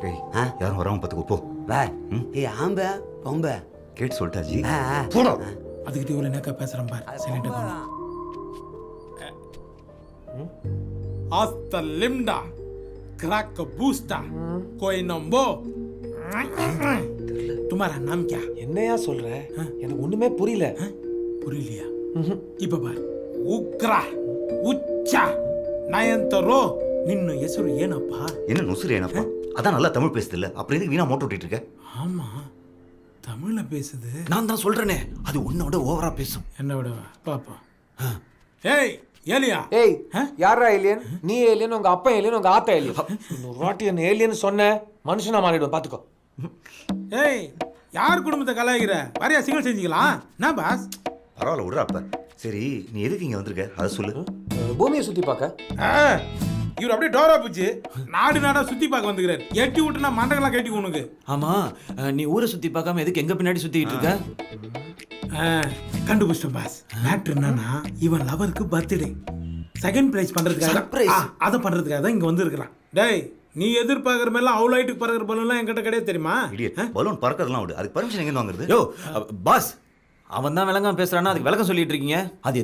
டேய் யாரும் வராம பார்த்துக்கோ போ. வா ஏய் ஆம்ப பொம்ப கேட்டு சொல்லிட்டா ஜி. போடா. அதுக்கிட்ட இவ்வளோ என்னக்கா பேசுகிறேன் பார். சைலண்டாக Hasta limda, crack boosta, कोई नंबो. तुम्हारा नाम क्या? என்னையா சொல்ற? எனக்கு ஒண்ணுமே புரியல. புரியலையா? இப்ப பார். உக்ரா, உச்சா, நயன்தரோ, நின்னு ಹೆಸರು ಏನಪ್ಪ? என்ன நுசுறு ಏನಪ್ಪ? அதான் நல்லா தமிழ் பேசுது இல்ல. அப்புறம் எதுக்கு வீணா மோட்டோ ஓட்டிட்டு இருக்க? ஆமா. தமிழ்ல பேசுது. நான் தான் சொல்றேனே, அது உன்னோட ஓவரா பேசும். என்ன விடவா? பாப்பா. ஏய் ஏலியா ஏய் யாரா ஏலியன்? நீ ஏலியன், உங்க அப்பா ஏலியன், உங்க ஆத்தா ஏலியன். இன்னொரு வாட்டி என்ன ஏலியன் சொன்ன மனுஷனா மாறிடும் பாத்துக்கோ. ஏய் யார் குடும்பத்தை கலாய்க்கிற? வரையா சிங்கிள் செஞ்சுக்கலாம். என்ன பாஸ்? பரவாயில்ல விடுறா அப்ப. சரி நீ எதுக்கு இங்க வந்திருக்க அதை சொல்லு. பூமியை சுத்தி பார்க்க. இவர் அப்படியே டோரா பூச்சி நாடு நாடா சுத்தி பார்க்க வந்துக்கிறாரு. எட்டி விட்டுனா மண்டகலாம் கட்டி உனக்கு. ஆமா நீ ஊரை சுத்தி பார்க்காம எதுக்கு எங்க பின்னாடி சுத்திட்டு இருக்க? கண்டுபிடிச்சிட்டேன் பாஸ். மேட்ரு என்னன்னா இவன் லவருக்கு பர்த்டே செகண்ட் பிரைஸ் பண்றதுக்காக அதை பண்றதுக்காக தான் இங்க வந்து இருக்கிறான். டேய் நீ எதிர்பார்க்குற மாதிரிலாம் அவ்வளோ ஹைட்டுக்கு பறக்கிற பலூன்லாம் என்கிட்ட கிடையாது தெரியுமா? பலூன் பறக்கிறதுலாம் விடு. அதுக்கு பர்மிஷன் எங்க வாங்குறது? யோ பாஸ், அவன் தான் விளங்காம பேசுறான்னா அதுக்கு விளக்கம் சொல்லிட்டு இருக்கீங்க. அது